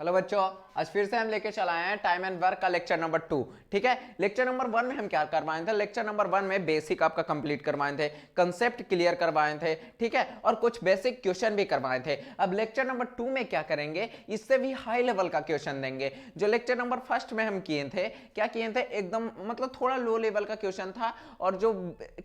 Hello बच्चों, आज फिर से हम लेके चल आए हैं टाइम एंड वर्क का लेक्चर नंबर 2। ठीक है, लेक्चर नंबर 1 में हम क्या करवाए थे? लेक्चर नंबर 1 में बेसिक आपका कंप्लीट करवाए थे, कंसेप्ट क्लियर करवाए थे, ठीक है, और कुछ बेसिक क्वेश्चन भी करवाए थे। अब लेक्चर नंबर 2 में क्या करेंगे? इससे भी हाई लेवल का क्वेश्चन देंगे। जो लेक्चर नंबर फर्स्ट में हम किए थे, क्या किए थे? एकदम मतलब थोड़ा लो लेवल का क्वेश्चन था और जो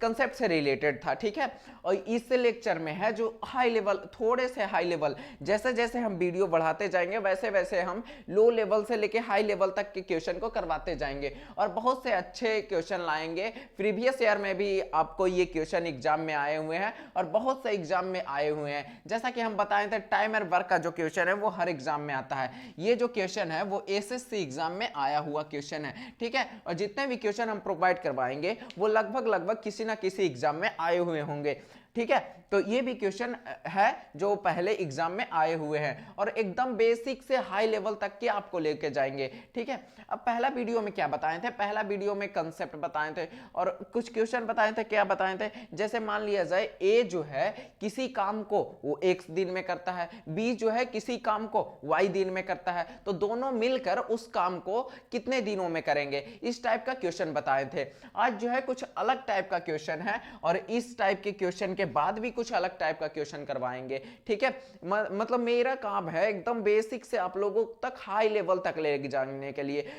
कंसेप्ट से रिलेटेड था। ठीक है, और इस लेक्चर में है जो हाई लेवल, थोड़े से हाई लेवल, जैसे जैसे हम वीडियो बढ़ाते जाएंगे वैसे वैसे हम लो लेवल से लेके हाई लेवल तक के क्वेश्चन को करवाते जाएंगे और बहुत से अच्छे क्वेश्चन लाएंगे। प्रीवियस ईयर में भी आपको ये क्वेश्चन एग्जाम में आए हुए हैं और बहुत से एग्जाम में आए हुए हैं। जैसा कि हम बताए थे, टाइम एंड वर्क का जो क्वेश्चन है वो हर एग्जाम में आता है। ये जो क्वेश्चन है वो एसएससी एग्जाम में आया हुआ क्वेश्चन है। ठीक है, और जितने भी क्वेश्चन हम प्रोवाइड करवाएंगे वो लगभग लगभग किसी ना किसी एग्जाम में आए हुए होंगे। ठीक है, तो ये भी क्वेश्चन है जो पहले एग्जाम में आए हुए हैं और एकदम बेसिक से हाई लेवल तक के आपको लेके जाएंगे। ठीक है, अब पहला वीडियो में क्या बताए थे? पहला वीडियो में कंसेप्ट बताए थे और कुछ क्वेश्चन बताए थे। क्या बताए थे? जैसे मान लिया जाए ए जो है किसी काम को वो x दिन में करता है, बी जो है किसी काम को y दिन में करता है, तो दोनों मिलकर उस काम को कितने दिनों में करेंगे? इस टाइप का क्वेश्चन बताए थे। आज जो है कुछ अलग टाइप का क्वेश्चन है और इस टाइप के क्वेश्चन के बाद भी कुछ अलग टाइप का क्वेश्चन करवाएंगे। ठीक है, मतलब मेरा काम है एकदम बेसिक से आप लोगों तक हाई लेवल तक ले जाने के लिए।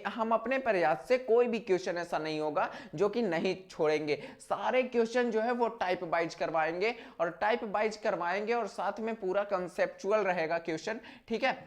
हम अपने प्रयास से कोई भी क्वेश्चन ऐसा नहीं होगा जो कि नहीं छोड़ेंगे। सारे क्वेश्चन जो है वो टाइप वाइज करवाएंगे और टाइप वाइज करवाएंगे और साथ में पूरा कंसेप्चुअल रहेगा क्वेश्चन। ठीक है,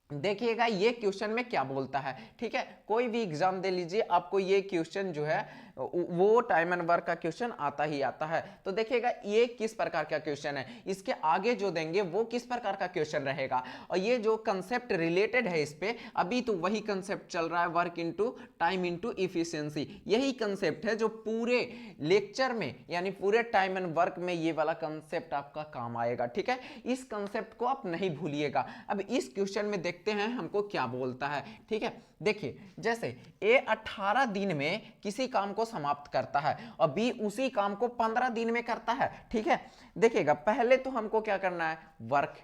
देखिएगा ये क्वेश्चन में क्या बोलता है। ठीक है, कोई भी एग्जाम दे लीजिए, आपको ये क्वेश्चन जो है वो टाइम एंड वर्क का क्वेश्चन आता ही आता है। तो देखिएगा ये किस प्रकार का क्वेश्चन है, इसके आगे जो देंगे वो किस प्रकार का क्वेश्चन रहेगा। और ये जो कंसेप्ट रिलेटेड है इस पे, अभी तो वही कंसेप्ट चल रहा है, work into time into efficiency. यही कंसेप्ट है जो पूरे लेक्चर में यानी पूरे टाइम एंड वर्क में ये वाला कंसेप्ट आपका काम आएगा। ठीक है, इस कंसेप्ट को आप नहीं भूलिएगा। अब इस क्वेश्चन में देखते हैं हमको क्या बोलता है। ठीक है, देखिए जैसे ए 18 दिन में किसी काम को समाप्त करता है और बी उसी काम को 15 दिन में करता है। ठीक है, देखिएगा पहले तो हमको क्या करना है? वर्क,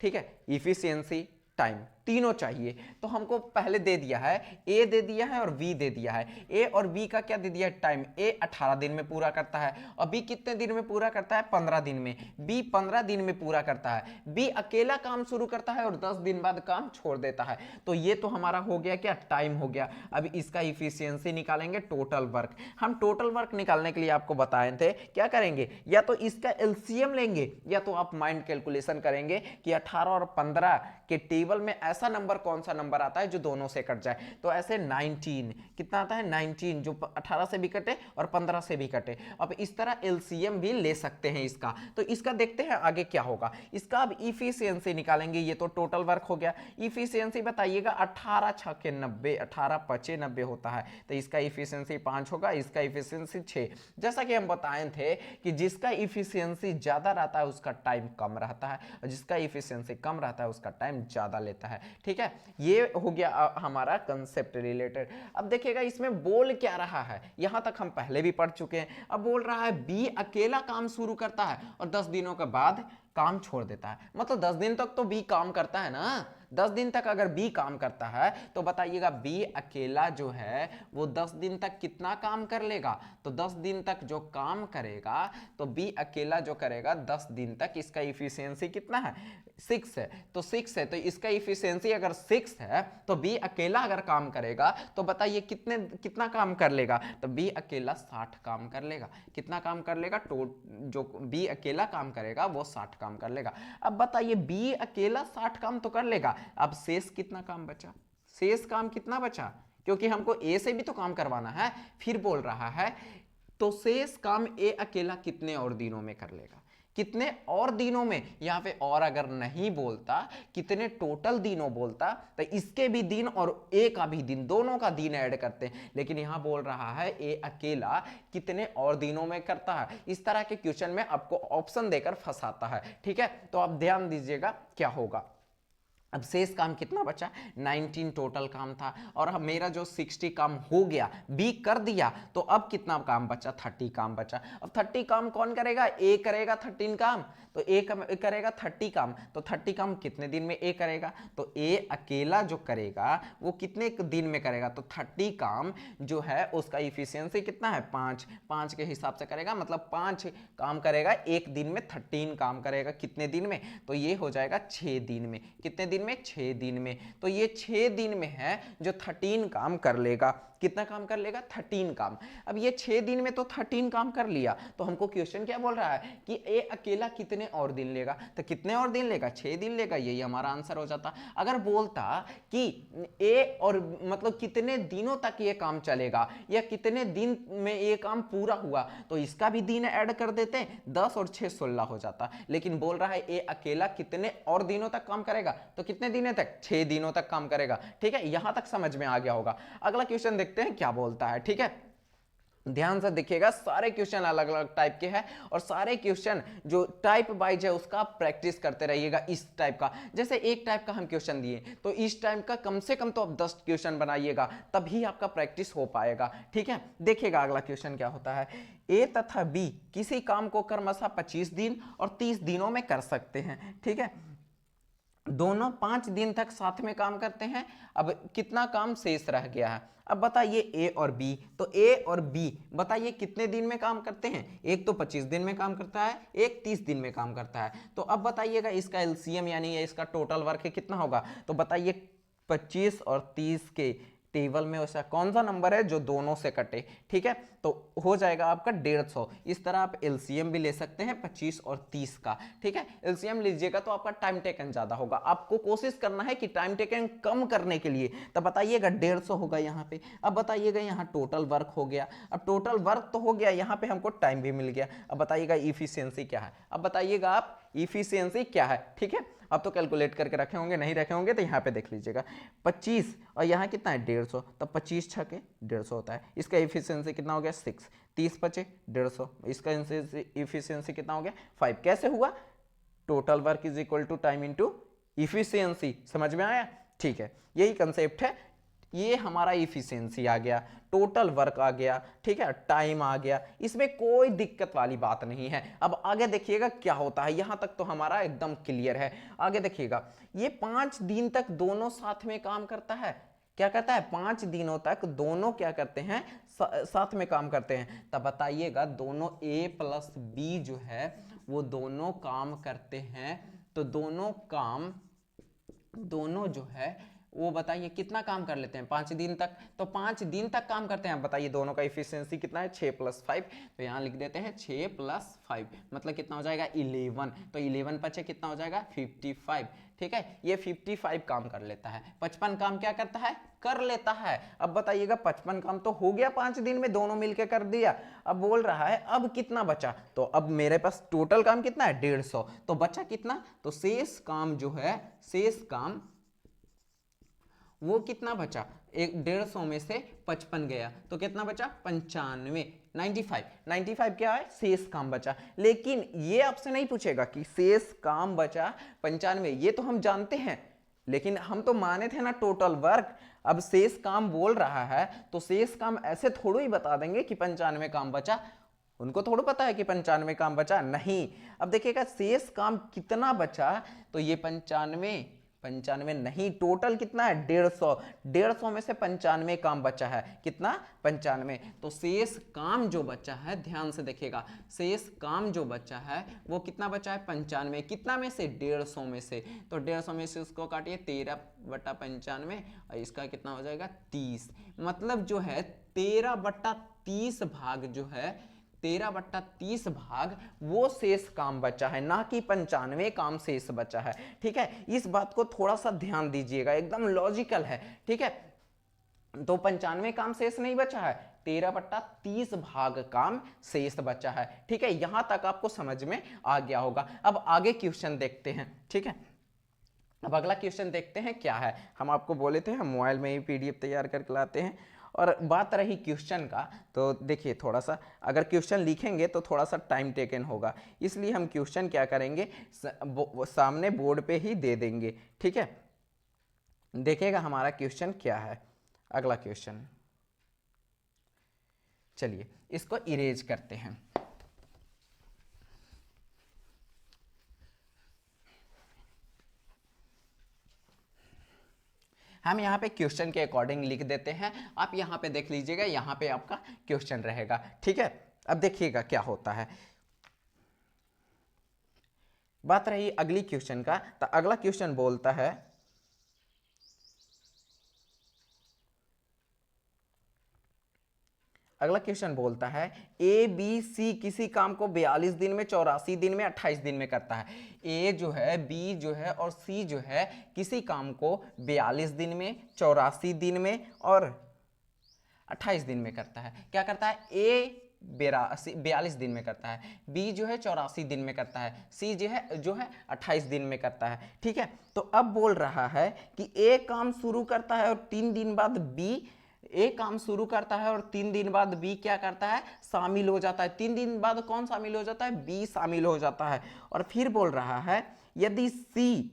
ठीक है, इफिशियंसी, टाइम, तीनों चाहिए। तो हमको पहले दे दिया है, ए दे दिया है और बी दे दिया है। ए और बी का क्या दे दिया है? टाइम। ए 18 दिन में पूरा करता है और बी कितने दिन में पूरा करता है? 15 दिन में। बी 15 दिन में पूरा करता है। बी अकेला काम शुरू करता है और 10 दिन बाद काम छोड़ देता है। तो ये तो हमारा हो गया क्या? टाइम हो गया। अब इसका इफिशियंसी निकालेंगे, टोटल वर्क। हम टोटल वर्क निकालने के लिए आपको बताए थे क्या करेंगे, या तो इसका एलसीएम लेंगे या तो आप माइंड कैलकुलेशन करेंगे कि 18 और 15 के टेबल में ऐसा नंबर कौन सा नंबर आता है जो दोनों से कट जाए। तो ऐसे 19 कितना आता है? 19 जो 18 से भी कटे और 15 से भी कटे। अब इस तरह एलसीएम भी ले सकते हैं इसका। तो इसका देखते हैं आगे क्या होगा। इसका अब इफिशियंसी निकालेंगे। ये तो टोटल वर्क हो गया। इफिशियंसी बताइएगा, 18 6 के 90, 18 5 90 होता है। तो इसका इफिशियंसी 5 होगा, इसका इफिशियंसी 6। जैसा कि हम बताए थे कि जिसका इफिशियंसी ज्यादा रहता है उसका टाइम कम रहता है और जिसका इफिशियंसी कम रहता है उसका टाइम ज्यादा लेता है। ठीक है, ये हो गया हमारा कंसेप्ट रिलेटेड। अब देखिएगा इसमें बोल क्या रहा है, यहां तक हम पहले भी पढ़ चुके हैं। अब बोल रहा है बी अकेला काम शुरू करता है और 10 दिनों के बाद काम छोड़ देता है। मतलब 10 दिन तक तो बी काम करता है ना। 10 दिन तक अगर बी काम करता है तो बताइएगा बी अकेला जो है वो 10 दिन तक कितना काम कर लेगा? तो 10 दिन तक जो काम करेगा, तो बी अकेला जो करेगा 10 दिन तक, इसका इफिशियंसी कितना है? 6 है। तो 6 है, तो इसका इफिशियंसी अगर 6 है तो बी अकेला अगर काम करेगा तो बताइए कितना काम कर लेगा? तो बी अकेला 60 काम कर लेगा। कितना काम कर लेगा? जो बी अकेला काम करेगा वो 60 काम कर लेगा। अब बताइए बी अकेला 60 काम तो कर लेगा, अब शेष कितना काम बचा? शेष काम कितना बचा? क्योंकि हमको ए से भी तो काम करवाना है। फिर बोल रहा है तो शेष काम ए अकेला कितने और दिनों में कर लेगा? कितने और दिनों में, यहां पे और अगर नहीं बोलता, कितने टोटल दिनों बोलता तो इसके भी दिन और ए का भी दिन, दोनों का दिन ऐड करते हैं। लेकिन यहां बोल रहा है ए अकेला कितने और दिनों में करता है। इस तरह के क्वेश्चन में आपको ऑप्शन देकर फंसाता है। ठीक है, तो आप ध्यान दीजिएगा क्या होगा। अब शेष काम कितना बचा, 19 टोटल काम था, और अब मेरा जो 60 काम हो गया, बी कर दिया, तो अब कितना काम बचा, 30 काम बचा। अब 30 काम कौन करेगा, ए करेगा 13 काम, तो ए करेगा 30 काम, तो 30 काम कितने दिन में ए करेगा, तो ए अकेला जो करेगा वो कितने दिन में करेगा, तो 30 काम जो है उसका इफिशियंसी कितना है, 5 के हिसाब से करेगा, मतलब 5 काम करेगा एक दिन में, 13 काम करेगा कितने दिन में, तो ये हो जाएगा 6 दिन में। कितने दिन में, 6 दिन में। तो ये 6 दिन में है जो 13 काम कर लेगा। कितना काम कर लेगा, 13 काम। अब ये 6 दिन में तो 13 काम कर लिया, तो हमको क्वेश्चन क्या बोल रहा है कि ए अकेला कितने और दिन लेगा, तो कितने और दिन लेगा, 6 दिन लेगा, यही हमारा आंसर हो जाता। अगर बोलता कि ए और मतलब कितने दिनों तक ये काम चलेगा या कितने दिन में ये काम पूरा हुआ, तो इसका भी दिन ऐड कर देते, 10 और 6 16 हो जाता। लेकिन बोल रहा है ए अकेला कितने और दिनों तक काम करेगा, तो कितने दिनों तक, 6 दिनों तक काम करेगा। ठीक है, यहां तक समझ में आ गया होगा। अगला क्वेश्चन देखते हैं क्या बोलता है। ठीक है, ध्यान से देखिएगा, सारे क्वेश्चन अलग अलग टाइप के हैं और सारे क्वेश्चन जो टाइप वाइज है उसका प्रैक्टिस करते रहिएगा। इस टाइप का, जैसे एक टाइप का हम क्वेश्चन दिए तो इस टाइप का कम से कम तो आप 10 क्वेश्चन बनाइएगा, तभी आपका प्रैक्टिस हो पाएगा। ठीक है, देखिएगा अगला क्वेश्चन क्या होता है। ए तथा बी किसी काम को क्रमशः 25 दिन और 30 दिनों में कर सकते हैं। ठीक है, दोनों 5 दिन तक साथ में काम करते हैं। अब कितना काम शेष रह गया है, अब बताइए ए और बी, तो ए और बी बताइए कितने दिन में काम करते हैं। एक तो 25 दिन में काम करता है, एक 30 दिन में काम करता है। तो अब बताइएगा इसका एलसीएम यानी इसका टोटल वर्क कितना होगा, तो बताइए 25 और 30 के टेबल में ऐसा कौन सा नंबर है जो दोनों से कटे। ठीक है, तो हो जाएगा आपका 150। इस तरह आप एलसीएम भी ले सकते हैं 25 और 30 का। ठीक है, एलसीएम लीजिएगा तो आपका टाइम टेकन ज्यादा होगा। आपको कोशिश करना है कि टाइम टेकन कम करने के लिए, तब बताइएगा 150 होगा यहाँ पे। अब बताइएगा यहाँ टोटल वर्क हो गया, अब टोटल वर्क तो हो गया, यहाँ पे हमको टाइम भी मिल गया। अब बताइएगा इफिशियंसी क्या है, अब बताइएगा आप इफिशियंसी क्या है। ठीक है, अब तो कैलकुलेट करके रखे होंगे, नहीं रखे होंगे तो यहाँ पे देख लीजिएगा 25 और यहाँ कितना है 150, तब 25 छके 150 होता है। इसका इफिशियंसी कितना हो गया 6, 30 बचे 150, इसका इफिशियंसी कितना हो गया 5। कैसे हुआ, total work is equal to time into efficiency. समझ में आया। ठीक है, यही कंसेप्ट है। ये हमारा इफिशियंसी आ गया, टोटल वर्क आ गया, ठीक है, टाइम आ गया, इसमें कोई दिक्कत वाली बात नहीं है। अब आगे देखिएगा क्या होता है, यहां तक तो हमारा एकदम क्लियर है। आगे देखिएगा, ये 5 दिन तक दोनों साथ में काम करता है। क्या करता है, 5 दिनों तक दोनों क्या करते हैं, साथ में काम करते हैं। तब बताइएगा दोनों ए प्लस बी जो है वो दोनों काम करते हैं, तो दोनों जो है वो बताइए कितना काम कर लेते हैं 5 दिन तक, तो 5 दिन तक काम करते हैं। बताइए दोनों का इफिशियंसी कितना है 6 + 5, तो यहाँ लिख देते हैं 6 + 5 मतलब कितना हो जाएगा 11, तो 11 पचे कितना हो जाएगा 55। ठीक है, ये 55 काम कर लेता है, 55 काम क्या करता है, कर लेता है। अब बताइएगा 55 काम तो हो गया 5 दिन में, दोनों मिलकर कर दिया। अब बोल रहा है अब कितना बचा, तो अब मेरे पास टोटल काम कितना है 150, तो बचा कितना, तो शेष काम जो है, शेष काम वो कितना बचा, 150 में से 55 गया तो कितना बचा 95, 95 क्या है, शेष काम बचा। लेकिन ये आपसे नहीं पूछेगा कि शेष काम बचा 95, ये तो हम जानते हैं, लेकिन हम तो माने थे ना टोटल वर्क। अब शेष काम बोल रहा है तो शेष काम ऐसे थोड़ा ही बता देंगे कि 95 काम बचा, उनको थोड़ा पता है कि 95 काम बचा, नहीं। अब देखिएगा शेष काम कितना बचा, तो ये 95 नहीं, टोटल कितना है 150 में से 95 काम बचा है, कितना 95, तो शेष काम जो बचा है, ध्यान से देखिएगा, शेष काम जो बचा है वो कितना बचा है 95, कितना में से 150 में से, तो 150 में से उसको काटिए 13/95 और इसका कितना हो जाएगा 30, मतलब जो है 13/30 भाग जो है 13/30 भाग वो शेष काम बचा है, ना कि 95 काम शेष बचा है। ठीक है, इस बात को थोड़ा सा ध्यान दीजिएगा, एकदम लॉजिकल है। ठीक है, तो 95 काम शेष नहीं बचा है, 13/30 भाग काम शेष बचा है। ठीक है, यहां तक आपको समझ में आ गया होगा। अब आगे क्वेश्चन देखते हैं। ठीक है, अब अगला क्वेश्चन देखते हैं क्या है। हम आपको बोले थे हम मोबाइल में ही पीडीएफ तैयार करके लाते हैं। और बात रही क्वेश्चन का, तो देखिए थोड़ा सा अगर क्वेश्चन लिखेंगे तो थोड़ा सा टाइम टेकन होगा, इसलिए हम क्वेश्चन क्या करेंगे, सामने बोर्ड पे ही दे देंगे। ठीक है, देखिएगा हमारा क्वेश्चन क्या है। अगला क्वेश्चन, चलिए इसको इरेज करते हैं। हम यहाँ पे क्वेश्चन के अकॉर्डिंग लिख देते हैं, आप यहाँ पे देख लीजिएगा, यहाँ पे आपका क्वेश्चन रहेगा। ठीक है, अब देखिएगा क्या होता है। बात रही अगली क्वेश्चन का, तो अगला क्वेश्चन बोलता है अगला क्वेश्चन बोलता है ए बी सी किसी काम को 42 दिन में, 84 दिन में, 28 दिन में करता है। ए जो है, बी जो है और सी जो है किसी काम को 42 दिन में, 84 दिन में और 28 दिन में करता है। क्या करता है? ए 42 दिन में करता है, बी जो है 84 दिन में करता है, सी जो है 28 दिन में करता है। ठीक है, तो अब बोल रहा है कि ए काम शुरू करता है और 3 दिन बाद बी, ए काम शुरू करता है और 3 दिन बाद बी क्या करता है? शामिल हो जाता है। 3 दिन बाद कौन शामिल हो जाता है? बी शामिल हो जाता है। और फिर बोल रहा है यदि सी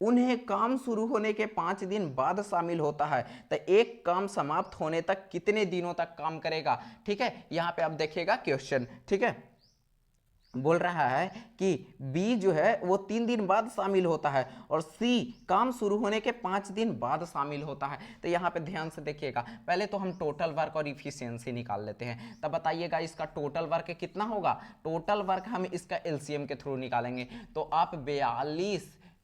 उन्हें काम शुरू होने के 5 दिन बाद शामिल होता है तो एक काम समाप्त होने तक कितने दिनों तक काम करेगा। ठीक है, यहां पे आप देखिएगा क्वेश्चन। ठीक है, बोल रहा है कि बी जो है वो 3 दिन बाद शामिल होता है और सी काम शुरू होने के 5 दिन बाद शामिल होता है। तो यहाँ पे ध्यान से देखिएगा, पहले तो हम टोटल वर्क और इफिशियंसी निकाल लेते हैं। तब बताइएगा इसका टोटल वर्क कितना होगा। टोटल वर्क हम इसका एलसीएम के थ्रू निकालेंगे। तो आप 42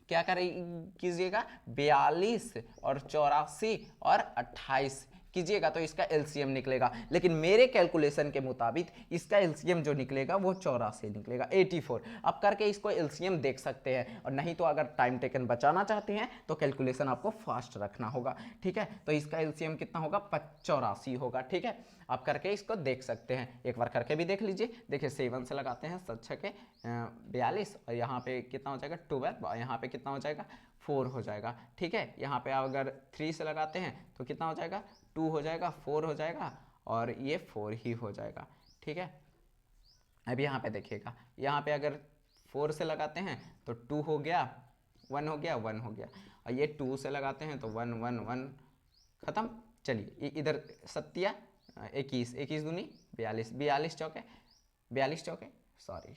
क्या कीजिएगा, 42 और 84 और 28 कीजिएगा तो इसका एलसीएम निकलेगा। लेकिन मेरे कैलकुलेशन के मुताबिक इसका एलसीएम जो निकलेगा वो 84 निकलेगा, 84। आप करके इसको एलसीएम देख सकते हैं, और नहीं तो अगर टाइम टेकन बचाना चाहते हैं तो कैलकुलेशन आपको फास्ट रखना होगा। ठीक है, तो इसका एलसीएम कितना होगा? 84 होगा। ठीक है, आप करके इसको देख सकते हैं, एक बार करके भी देख लीजिए। देखिए 7 से लगाते हैं, 7 के 42 और यहाँ पे कितना हो जाएगा? 12। यहाँ पे कितना हो जाएगा? 4 हो जाएगा। ठीक है, यहाँ पे अगर 3 से लगाते हैं तो कितना हो जाएगा? 2 हो जाएगा, 4 हो जाएगा और ये 4 ही हो जाएगा। ठीक है, अब यहाँ पे देखिएगा, यहाँ पे अगर 4 से लगाते हैं तो 2 हो गया, 1 हो गया, 1 हो गया, और ये 2 से लगाते हैं तो 1 1 1 खत्म। चलिए इधर सत्या 21, 21 दूनी 42, 42 चौके 42 चौके सॉरी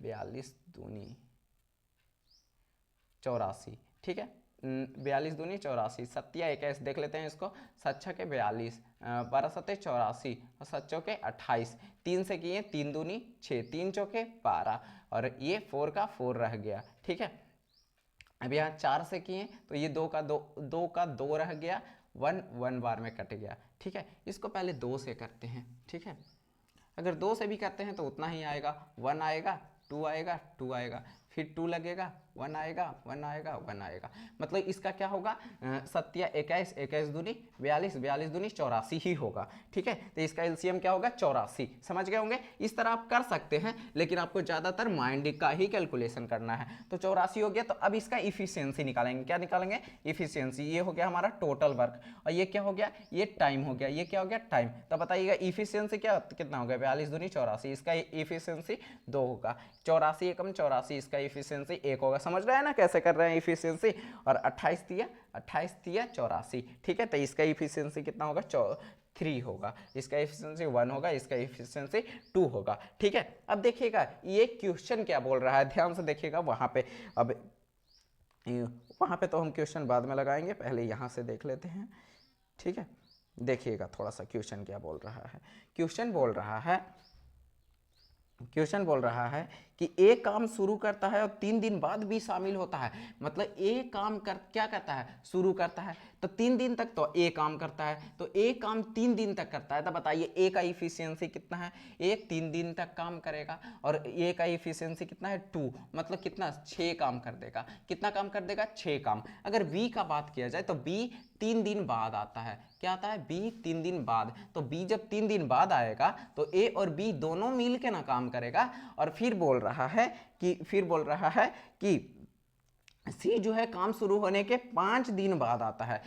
42 दूनी 84। ठीक है, 42 दूनी 84, सत्या 21 देख लेते हैं इसको। 7 के 42, 12 सत्ते 84 और 7 चौके 28। 3 से किए 3 दूनी 6, 3 चौके 12 और ये 4 का 4 रह गया। ठीक है, अब यहाँ 4 से किए तो ये 2 का 2 रह गया, 1 1 बार में कट गया। ठीक है, इसको पहले 2 से करते हैं। ठीक है, अगर 2 से भी करते हैं तो उतना ही आएगा, 1 आएगा, 2 आएगा, 2 आएगा, फिर 2 लगेगा, 1 आएगा, 1 आएगा, 1 आएगा। मतलब इसका क्या होगा? सत्या 21, 21 दूनी 42, 42 दूनी 84 ही होगा। ठीक है, तो इसका एलसीएम क्या होगा? 84। समझ गए होंगे। इस तरह आप कर सकते हैं, लेकिन आपको ज़्यादातर माइंड का ही कैलकुलेशन करना है। तो 84 हो गया, तो अब इसका इफिशियंसी निकालेंगे। क्या निकालेंगे? इफिशियंसी। ये हो गया हमारा टोटल वर्क, और ये क्या हो गया? ये टाइम हो गया। ये क्या हो गया? टाइम। तो बताइएगा इफिशियंसी कितना हो गया? 42 दूनी 84, इसका इफिशियंसी 2 होगा। 84 एकम 84, इसका इफिशियंसी 1 होगा। समझ रहे हैं ना कैसे कर रहे हैं इफिशियंसी। और 28 दिया 84। ठीक है, तो इसका इफिशियंसी कितना होगा? 3 होगा। इसका इफिशियंसी 1 होगा, इसका इफिशियंसी 2 होगा। ठीक है, अब देखिएगा ये क्वेश्चन क्या बोल रहा है, ध्यान से देखिएगा वहां पे। अब वहां पे तो हम क्वेश्चन बाद में लगाएंगे, पहले यहां से देख लेते हैं। ठीक है, देखिएगा थोड़ा सा क्वेश्चन क्या बोल रहा है। क्वेश्चन बोल रहा है कि ए काम शुरू करता है और 3 दिन बाद भी शामिल होता है। मतलब ए काम क्या करता है? शुरू करता है, तो 3 दिन तक तो ए काम करता है, तो ए काम 3 दिन तक करता है। तो बताइए ए का इफिशियंसी कितना है? ए 3 दिन तक काम करेगा और ए का इफिशियंसी कितना है? 2। मतलब कितना? 6 काम कर देगा। कितना काम कर देगा? 6 काम। अगर बी का बात किया जाए तो बी 3 दिन बाद आता है। क्या आता है? बी 3 दिन बाद। तो बी जब 3 दिन बाद आएगा तो ए और बी दोनों मिल के ना काम करेगा। और फिर बोल रहा है कि सी जो है काम शुरू होने के 5 दिन बाद आता है।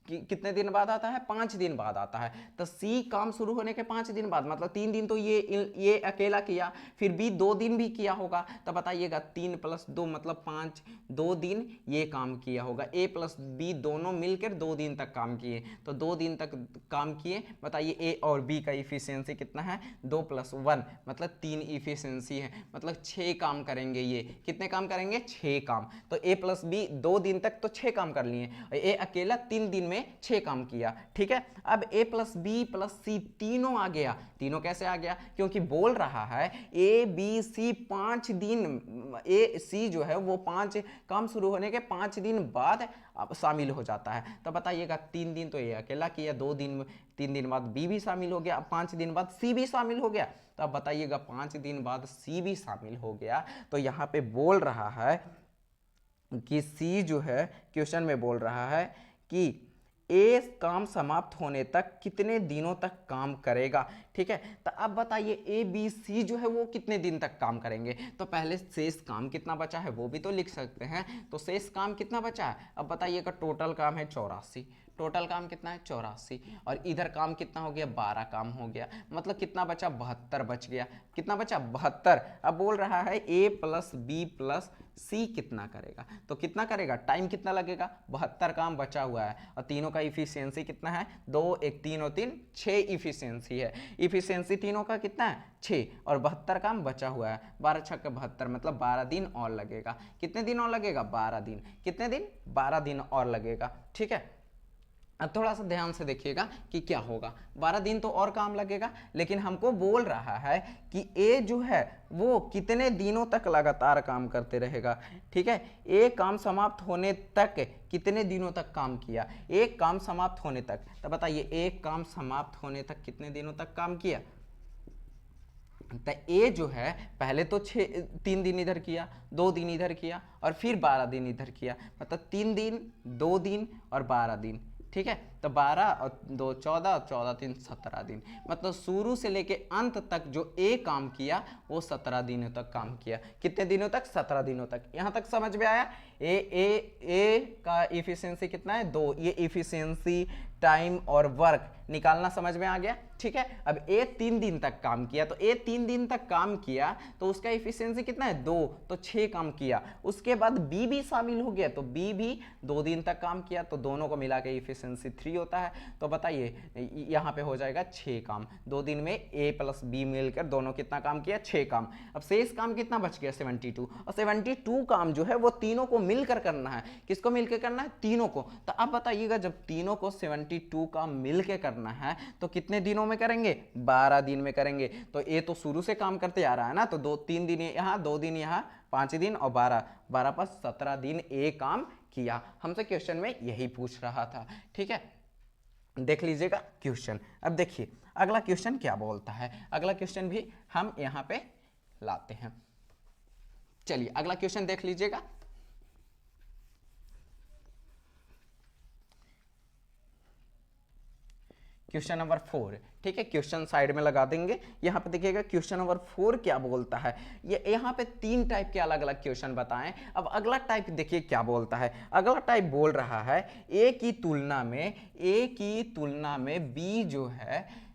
कितने दिन बाद आता है? 5 दिन बाद आता है। तो सी काम शुरू होने के 5 दिन बाद, मतलब 3 दिन तो ये अकेला किया, फिर बी 2 दिन भी किया होगा। तो बताइएगा 3 + 2 मतलब 5, 2 दिन ये काम किया होगा। ए प्लस बी दोनों मिलकर 2 दिन तक काम किए, तो 2 दिन तक काम किए। बताइए ए और बी का इफिशियंसी कितना है? 2 + 1 मतलब 3 इफिशियंसी है, मतलब 6 काम करेंगे। ये कितने काम करेंगे? 6 काम। तो ए प्लस बी 2 दिन तक तो 6 काम कर लिए, ए अकेला 3 दिन में 6 काम किया। ठीक है, अब ए प्लस बी प्लस सी तीनों आ गया। तीनों कैसे आ गया? क्योंकि बोल रहा है ए बी सी 5 दिन, ए सी जो है वो 5 काम शुरू होने के 5 दिन बाद शामिल हो जाता है। तो बताइएगा 3 दिन तो ये अकेला किया, 3 दिन बाद बी भी शामिल हो गया, 5 दिन बाद सी भी शामिल हो गया। तो अब बताइएगा 5 दिन बाद सी भी शामिल हो गया। तो यहाँ पे बोल रहा है कि सी जो है, क्वेश्चन में बोल रहा है कि ए काम समाप्त होने तक कितने दिनों तक काम करेगा। ठीक है, तो अब बताइए ए बी सी जो है वो कितने दिन तक काम करेंगे। तो पहले शेष काम कितना बचा है वो भी तो लिख सकते हैं। तो शेष काम कितना बचा है? अब बताइएगा टोटल काम है 84, टोटल काम कितना है? 84, और इधर काम कितना हो गया? 12 काम हो गया, मतलब कितना बचा? 72 बच गया। कितना बचा? 72। अब बोल रहा है ए प्लस बी प्लस सी कितना करेगा। तो कितना करेगा? टाइम कितना लगेगा? 72 काम बचा हुआ है, और तीनों का इफिशियंसी कितना है? 2 1 3 और 3 6 इफिशियंसी है। इफिशियंसी तीनों का कितना है? 6, और 72 काम बचा हुआ है। 12 × 6 = 72, मतलब 12 दिन और लगेगा। कितने दिन और लगेगा? 12 दिन। कितने दिन? 12 दिन और लगेगा। ठीक है, अब थोड़ा सा ध्यान से देखिएगा कि क्या होगा। 12 दिन तो और काम लगेगा, लेकिन हमको बोल रहा है कि ए जो है वो कितने दिनों तक लगातार काम करते रहेगा। ठीक है, एक काम समाप्त होने तक कितने दिनों तक काम किया? एक काम समाप्त होने तक। तो बताइए एक काम समाप्त होने तक कितने दिनों तक काम किया? तो ए जो है पहले तो 3 दिन इधर किया, 2 दिन इधर किया, और फिर 12 दिन इधर किया, मतलब 3 दिन 2 दिन और 12 दिन। ठीक है, तो 12 और 2 14 और 14 3 17 दिन, मतलब शुरू से लेके अंत तक जो ए काम किया वो 17 दिनों तक काम किया। कितने दिनों तक? 17 दिनों तक। यहां तक समझ में आया? ए का इफिशियंसी कितना है? 2। ये इफिशियंसी, टाइम और वर्क निकालना समझ में आ गया। ठीक है, अब ए 3 दिन तक काम किया, तो ए 3 दिन तक काम किया तो उसका इफिशियंसी कितना है? 2, तो 6 काम किया। उसके बाद बी भी शामिल हो गया, तो बी भी 2 दिन तक काम किया, तो दोनों को मिला के इफिशियंसी 3 होता है। तो बताइए यहाँ पे हो जाएगा 6 काम। 2 दिन में ए प्लस बी मिलकर दोनों कितना काम किया? 6 काम। अब शेष काम कितना बच गया? 72, और 72 काम जो है वो तीनों को मिलकर करना है। किसको मिलकर करना है? तीनों को। तो अब बताइएगा जब तीनों को 72 काम मिलकर करना है तो कितने दिनों में करेंगे? 12 दिन में करेंगे। तो ए तो शुरू से काम करते आ रहा है ना, तो 3 दिन यहाँ, 2 दिन यहाँ, 5 दिन और 12 12 + 17 दिन ए काम किया। हमसे क्वेश्चन में यही पूछ रहा था। ठीक है, देख लीजिएगा क्वेश्चन। अब देखिए अगला क्वेश्चन क्या बोलता है। अगला क्वेश्चन भी हम यहाँ पे लाते हैं। चलिए अगला क्वेश्चन देख लीजिएगा। Question number 4। ठीक है, क्वेश्चन साइड में लगा देंगे। यहाँ पे देखिएगा क्वेश्चन नंबर 4 क्या बोलता है। ये यहाँ पे 3 टाइप के अलग अलग क्वेश्चन बताएं। अब अगला टाइप देखिए क्या बोलता है। अगला टाइप बोल रहा है ए की तुलना में बी जो है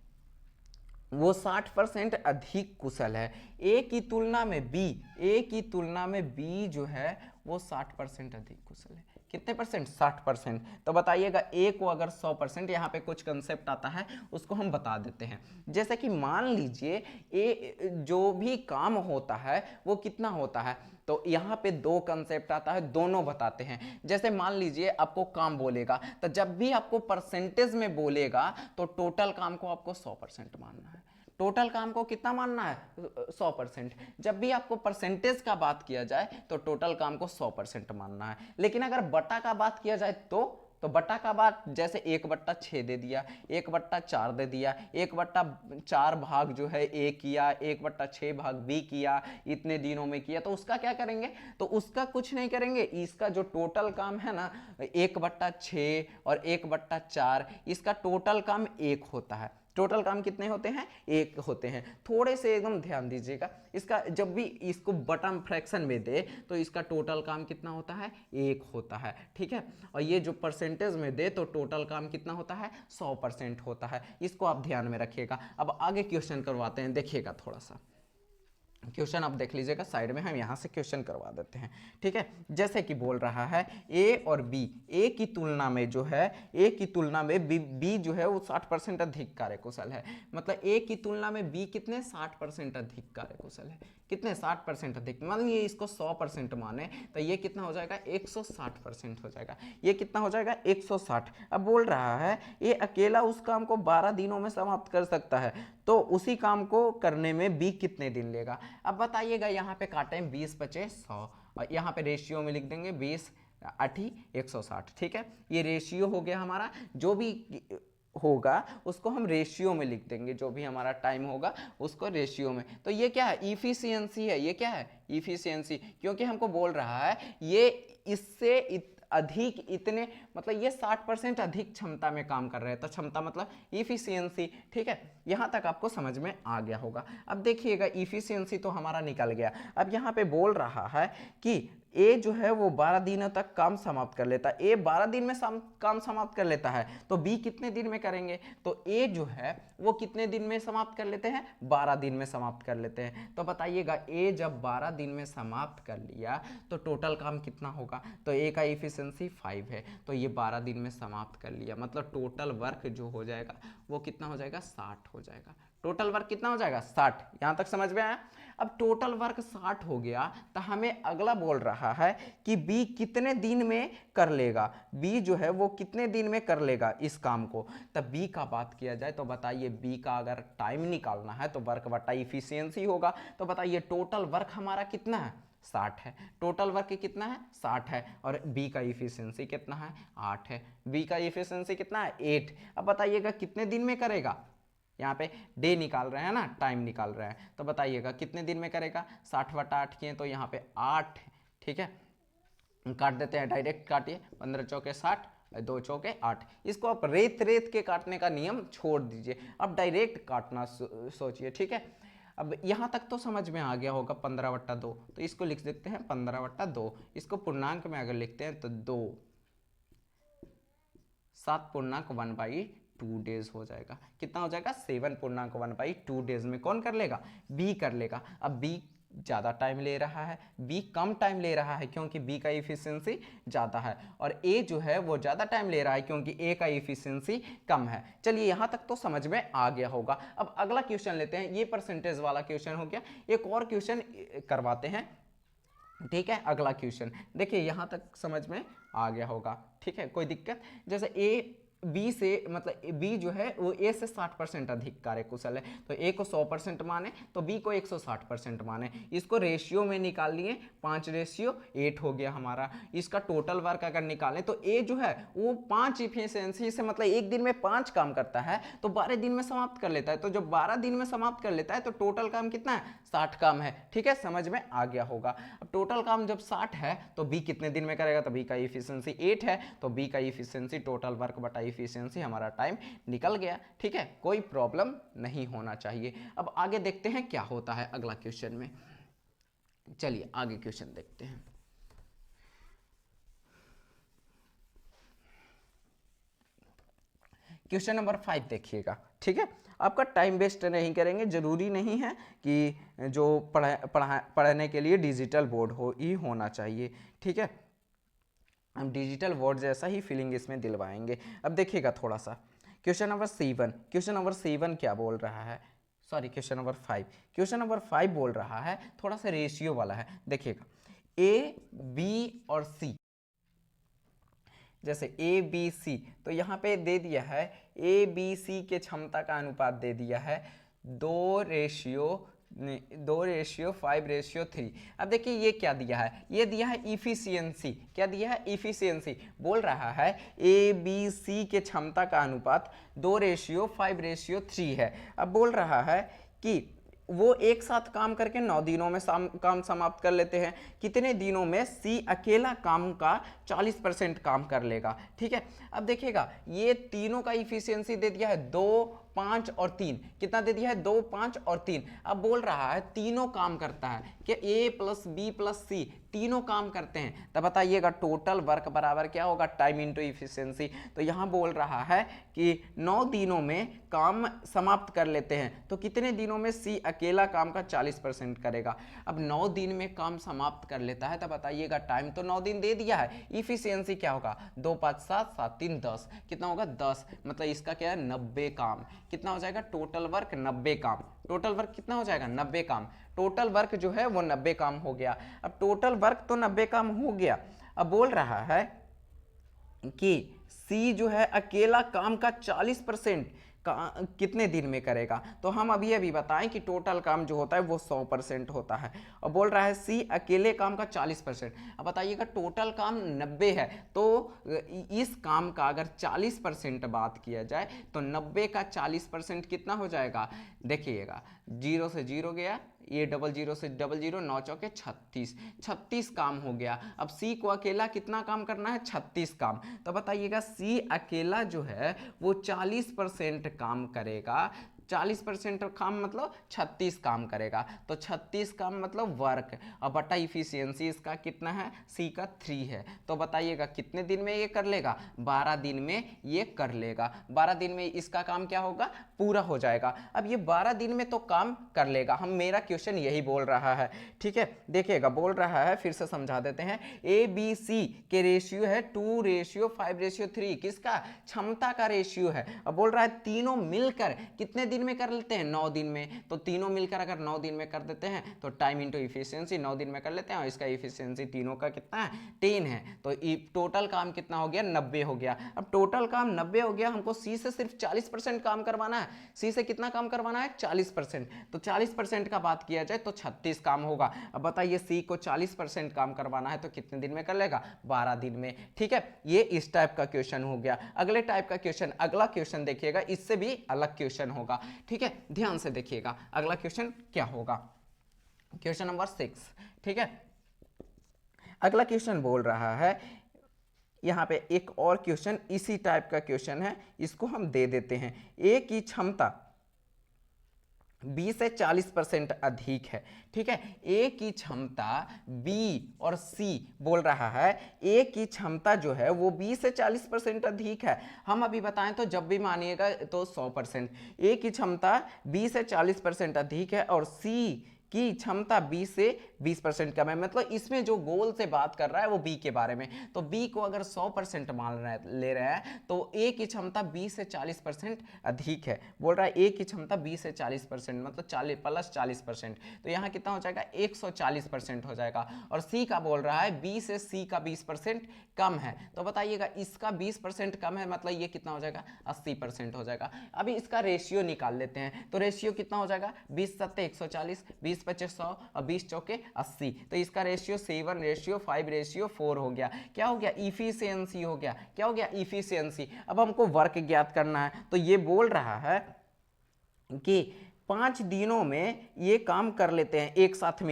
वो 60% अधिक कुशल है। ए की तुलना में बी जो है वो 60% अधिक कुशल है। कितने परसेंट? 60%। तो बताइएगा ए को अगर 100%, यहाँ पे कुछ कंसेप्ट आता है उसको हम बता देते हैं। जैसे कि मान लीजिए ए जो भी काम होता है वो कितना होता है, तो यहाँ पे 2 कंसेप्ट आता है, दोनों बताते हैं। जैसे मान लीजिए आपको काम बोलेगा, तो जब भी आपको परसेंटेज में बोलेगा तो टोटल काम को आपको 100% मानना है। टोटल काम को कितना मानना है? 100%। जब भी आपको परसेंटेज का बात किया जाए तो टोटल काम को 100% मानना है। लेकिन अगर बटा का बात किया जाए तो बटा का बात जैसे 1/6 दे दिया, 1/4 दे दिया, 1/4 भाग जो है ए किया, 1/6 भाग बी किया, इतने दिनों में किया, तो उसका क्या करेंगे? तो उसका कुछ नहीं करेंगे। इसका जो टोटल काम है ना 1/6 और 1/4, इसका टोटल काम 1 होता है। टोटल काम कितने होते हैं, एक होते हैं। थोड़े से एकदम ध्यान दीजिएगा, इसका जब भी इसको बटन फ्रैक्शन में दे तो इसका टोटल काम कितना होता है, एक होता है, ठीक है। और ये जो परसेंटेज में दे तो टोटल काम कितना होता है, 100% होता है। इसको आप ध्यान में रखिएगा। अब आगे क्वेश्चन करवाते हैं, देखिएगा थोड़ा सा क्वेश्चन आप देख लीजिएगा, साइड में हम यहाँ से क्वेश्चन करवा देते हैं, ठीक है। जैसे कि बोल रहा है ए और बी, ए की तुलना में जो है, ए की तुलना में बी जो है वो 60% अधिक कार्यकुशल है। मतलब ए की तुलना में बी कितने, 60% अधिक कार्यकुशल है। कितने, 60% अधिक। मान लीजिए इसको 100% माने तो ये कितना हो जाएगा, 160% हो जाएगा। ये कितना हो जाएगा, 160। अब बोल रहा है ये अकेला उस काम को 12 दिनों में समाप्त कर सकता है, तो उसी काम को करने में बी कितने दिन लेगा। अब बताइएगा, यहाँ पे काटें 20 बचे 100 और यहाँ पे रेशियो में लिख देंगे 20 8 160, ठीक है। ये रेशियो हो गया हमारा, जो भी होगा उसको हम रेशियो में लिख देंगे, जो भी हमारा टाइम होगा उसको रेशियो में। तो ये क्या है, इफिशियंसी है। ये क्या है, इफिशियंसी, क्योंकि हमको बोल रहा है ये इससे अधिक इतने, मतलब ये 60% अधिक क्षमता में काम कर रहे हैं, तो क्षमता मतलब इफिशियंसी, ठीक है। यहाँ तक आपको समझ में आ गया होगा। अब देखिएगा इफिशियंसी तो हमारा निकल गया। अब यहाँ पे बोल रहा है कि ए जो है वो 12 दिनों तक काम समाप्त कर लेता है। ए 12 दिन में काम समाप्त कर लेता है, तो बी कितने दिन में करेंगे, तो ए जो है वो कितने दिन में समाप्त कर लेते हैं, 12 दिन में समाप्त कर लेते हैं। तो बताइएगा ए जब 12 दिन में समाप्त कर लिया तो टोटल काम कितना होगा, तो ए का इफिशियंसी 5 है, तो ये 12 दिन में समाप्त कर लिया, मतलब टोटल वर्क जो हो जाएगा वो कितना हो जाएगा, 60 हो जाएगा। टोटल वर्क कितना हो जाएगा, 60। यहां तक समझ में आया। अब टोटल वर्क 60 हो गया तो हमें अगला बोल रहा है कि बी कितने दिन में कर लेगा। बी जो है वो कितने दिन में कर लेगा इस काम को। तब बी का बात किया जाए तो बताइए, बी का अगर टाइम निकालना है तो वर्क बटा इफिशियंसी होगा। तो बताइए टोटल वर्क हमारा कितना है, 60 है। टोटल वर्क कितना है, 60 है, और बी का इफिशियंसी कितना है, 8 है। बी का इफिशियंसी कितना है, 8। अब बताइएगा कितने दिन में करेगा, यहाँ पे डे निकाल रहे हैं ना, टाइम निकाल रहे हैं, तो बताइएगा कितने दिन में करेगा। 60 बटा 8 किए तो यहाँ पे 8, ठीक है। काट देते हैं, डायरेक्ट काटिए, 15 चौके 60, 2 चौके 8। इसको आप रेत रेत के काटने का नियम छोड़ दीजिए, अब डायरेक्ट काटना सोचिए, ठीक है। अब यहाँ तक तो समझ में आ गया होगा। 15/2, तो इसको लिख देते हैं 15/2। इसको पूर्णांक में अगर लिखते हैं तो 2 7.1/2 डेज हो जाएगा। कितना हो जाएगा, 7.1/2 डेज में कौन कर लेगा, बी कर लेगा। अब बी ज़्यादा टाइम ले रहा है, बी कम टाइम ले रहा है क्योंकि बी का इफिशियंसी ज़्यादा है, और ए जो है वो ज़्यादा टाइम ले रहा है क्योंकि ए का इफिशियंसी कम है। चलिए यहाँ तक तो समझ में आ गया होगा। अब अगला क्वेश्चन लेते हैं, ये परसेंटेज वाला क्वेश्चन हो गया। एक और क्वेश्चन करवाते हैं, ठीक है। अगला क्वेश्चन देखिए, यहाँ तक समझ में आ गया होगा, ठीक है, कोई दिक्कत। जैसे ए बी से, मतलब बी जो है वो ए से 60% अधिक कार्यकुशल है, तो ए को 100% माने तो बी को 160% माने। इसको रेशियो में निकाल लिए, 5:8 हो गया हमारा। इसका टोटल वर्क अगर निकालें तो ए जो है वो 5 इफिशियंसी से, मतलब एक दिन में 5 काम करता है तो 12 दिन में समाप्त कर लेता है। तो जब 12 दिन में समाप्त कर लेता है तो टोटल काम कितना है, 60 काम है, ठीक है, समझ में आ गया होगा। अब टोटल काम जब 60 है तो बी कितने दिन में करेगा, तो बी का इफिशियंसी 8 है, तो बी का इफिशियंसी टोटल वर्क बटा इफिशियंसी, हमारा टाइम निकल गया, ठीक है, कोई प्रॉब्लम नहीं होना चाहिए। अब आगे देखते हैं क्या होता है अगला क्वेश्चन में। चलिए आगे क्वेश्चन देखते हैं। क्वेश्चन नंबर 5 देखिएगा, ठीक है। आपका टाइम वेस्ट नहीं करेंगे, जरूरी नहीं है कि जो पढ़ने के लिए डिजिटल बोर्ड हो ही होना चाहिए, ठीक है। हम डिजिटल बोर्ड जैसा ही फीलिंग इसमें दिलवाएंगे। अब देखिएगा थोड़ा सा क्वेश्चन नंबर 7। क्वेश्चन नंबर 7 क्या बोल रहा है, sorry question number 5। Question number 5 बोल रहा है, थोड़ा सा रेशियो वाला है। देखिएगा ए बी और सी, जैसे ए बी सी, तो यहाँ पे दे दिया है ए बी सी के क्षमता का अनुपात दे दिया है 2:5:3। अब देखिए ये क्या दिया है, ये दिया है इफिशियंसी। क्या दिया है, इफिशियंसी। बोल रहा है ए बी सी के क्षमता का अनुपात 2:5:3 है। अब बोल रहा है कि वो एक साथ काम करके 9 दिनों में काम समाप्त कर लेते हैं। कितने दिनों में सी अकेला काम का 40% काम कर लेगा, ठीक है। अब देखिएगा ये तीनों का इफिशियंसी दे दिया है 2 5 और 3, कितना दे दिया है 2, 5 और 3। अब बोल रहा है तीनों काम करता है कि A प्लस बी प्लस सी तीनों काम करते हैं, तब बताइएगा टोटल वर्क बराबर क्या होगा, टाइम इंटू इफिशियंसी। तो यहाँ बोल रहा है कि 9 दिनों में काम समाप्त कर लेते हैं, तो कितने दिनों में सी अकेला काम का 40% करेगा। अब 9 दिन में काम समाप्त कर लेता है, तब बताइएगा टाइम तो 9 दिन दे दिया है, इफिशियंसी क्या होगा 2 5 7 7 3 10, कितना होगा 10, मतलब इसका क्या है 90 काम। कितना हो जाएगा टोटल वर्क 90 काम, टोटल वर्क कितना हो जाएगा 90 काम, टोटल वर्क जो है वो 90 काम हो गया। अब टोटल वर्क तो 90 काम हो गया, अब बोल रहा है कि सी जो है अकेला काम का 40% कितने दिन में करेगा। तो हम अभी अभी बताएं कि टोटल काम जो होता है वो 100% होता है, और बोल रहा है सी अकेले काम का 40%। अब बताइएगा टोटल काम 90 है, तो इस काम का अगर 40% बात किया जाए तो 90 का 40% कितना हो जाएगा, देखिएगा 0 से 0 गया, ये 00 से 00, 9 चौके 36, 36 काम हो गया। अब सी को अकेला कितना काम करना है 36 काम, तो बताइएगा सी अकेला जो है वो 40% काम करेगा, 40% काम मतलब 36 काम करेगा, तो 36 काम मतलब वर्क, और बटा इफिशियंसी इसका कितना है सी का 3 है। तो बताइएगा कितने दिन में ये कर लेगा, 12 दिन में ये कर लेगा, 12 दिन में इसका काम क्या होगा पूरा हो जाएगा। अब ये 12 दिन में तो काम कर लेगा, हम मेरा क्वेश्चन यही बोल रहा है, ठीक है। देखिएगा बोल रहा है, फिर से समझा देते हैं, ए बी सी के रेशियो है 2:5:3, किसका क्षमता का रेशियो है। अब बोल रहा है तीनों मिलकर कितने दिन में कर लेते हैं 9 दिन में, तो तीनों मिलकर अगर 9 दिन में कर देते हैं तो टाइम इंटू इफिशियंसी 9 दिन में कर लेते हैं, और इसका इफिशियंसी तीनों का कितना है 10 है, तो टोटल काम कितना हो गया 90 हो गया। अब टोटल काम 90 हो गया, हमको सी से सिर्फ 40% काम करवाना है, सी से कितना काम करवाना है 40%, तो 40% का बात किया जाए तो 36 काम होगा। अब बताइए सी को 40% काम करवाना है तो कितने दिन में कर लेगा 12 दिन में, ठीक है। ये इस टाइप का क्वेश्चन हो गया। अगले टाइप का क्वेश्चन, अगला क्वेश्चन देखिएगा, इससे भी अलग क्वेश्चन होगा, ठीक है, ध्यान से देखिएगा अगला क्वेश्चन क्या होगा, क्वेश्चन नंबर 6, ठीक है। अगला क्वेश्चन बोल रहा है, यहां पे एक और क्वेश्चन इसी टाइप का क्वेश्चन है, इसको हम दे देते हैं, ए की क्षमता 20 से 40% अधिक है, ठीक है। ए की क्षमता बी और सी बोल रहा है ए की क्षमता जो है वो 20 से 40% अधिक है। हम अभी बताएं तो जब भी मानिएगा तो 100%, ए की क्षमता 20 से 40% अधिक है और सी की क्षमता 20 से 20% कम है, मतलब इसमें जो गोल से बात कर रहा है वो बी के बारे में। तो बी को अगर 100% मान ले रहा है तो ए की क्षमता 20 से 40% अधिक है। बोल रहा है ए की क्षमता 20 से 40%, मतलब 40 प्लस 40%, तो यहाँ कितना हो जाएगा 140% हो जाएगा। और सी का बोल रहा है बी से सी का 20% कम है, तो बताइएगा इसका 20% कम है, मतलब ये कितना हो जाएगा 80% हो जाएगा। अभी इसका रेशियो निकाल लेते हैं, तो रेशियो कितना हो जाएगा 20 7 140, 20 25 100 और 20 चौके 80, तो इसका रेशियो 7:5:4 हो गया। क्या हो गया इफिशियंसी हो गया, क्या हो गया इफिशियंसी। अब हमको वर्क ज्ञात करना है, तो ये बोल रहा है कि 5 दिनों में ये काम कर लेते हैं, एक साथ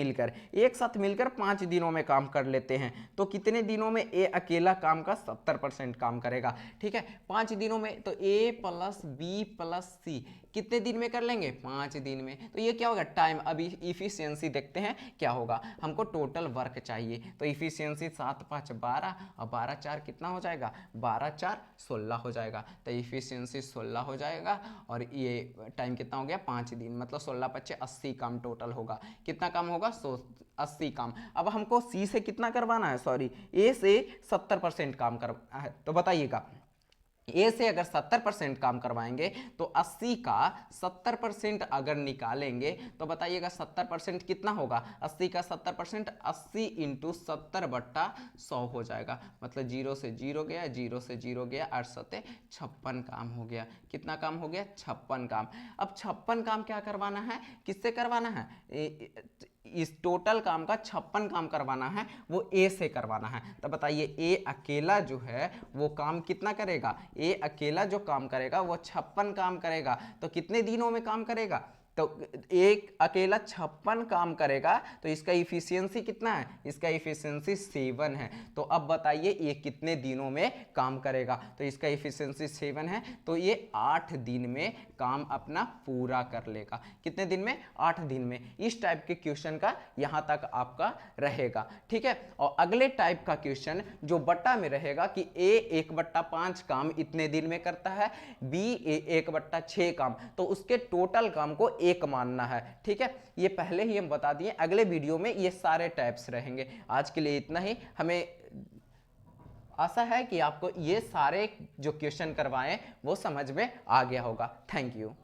मिलकर 5 दिनों में काम कर लेते हैं, तो कितने दिनों में ए अकेला काम का 70% काम करेगा, ठीक है। 5 दिनों में तो ए प्लस बी प्लस सी कितने दिन में कर लेंगे 5 दिन में, तो ये क्या होगा टाइम। अभी इफिशियंसी देखते हैं क्या होगा, हमको टोटल वर्क चाहिए, तो इफिशियंसी 7 5 12 और 12 4 कितना हो जाएगा 12 4 16 हो जाएगा, तो इफिशियंसी 16 हो जाएगा, और ये टाइम कितना हो गया 5 दिन, मतलब 16 25 80 काम टोटल होगा। कितना काम होगा 80 काम। अब हमको सी से कितना करवाना है, सॉरी ए से 70% काम करवाना है, तो बताइएगा ए से अगर 70% काम करवाएंगे तो 80 का 70% अगर निकालेंगे तो बताइएगा 70% कितना होगा, 80 का 70% 80 इंटू 70/100 हो जाएगा, मतलब 0 से 0 गया, 0 से 0 गया, 8 7 56 काम हो गया। कितना काम हो गया 56 काम। अब 56 काम क्या करवाना है, किससे करवाना है, इस टोटल काम का 56 काम करवाना है, वो ए से करवाना है। तो बताइए ए अकेला जो है वो काम कितना करेगा, ए अकेला जो काम करेगा वो 56 काम करेगा, तो कितने दिनों में काम करेगा, तो एक अकेला 56 काम करेगा तो इसका इफिशियंसी कितना है, इसका इफिशियंसी 7 है। तो अब बताइए ये कितने दिनों में काम करेगा, तो इसका इफिशियंसी 7 है, तो ये 8 दिन में काम अपना पूरा कर लेगा। कितने दिन में, 8 दिन में। इस टाइप के क्वेश्चन का यहां तक आपका रहेगा, ठीक है। और अगले टाइप का क्वेश्चन जो बट्टा में रहेगा कि ए 1/5 काम इतने दिन में करता है, बी 1/6 काम, तो उसके टोटल काम को 1 मानना है, ठीक है। ये पहले ही हम बता दिए, अगले वीडियो में ये सारे टाइप्स रहेंगे। आज के लिए इतना ही। हमें आशा है कि आपको ये सारे जो क्वेश्चन करवाएं वो समझ में आ गया होगा। Thank you.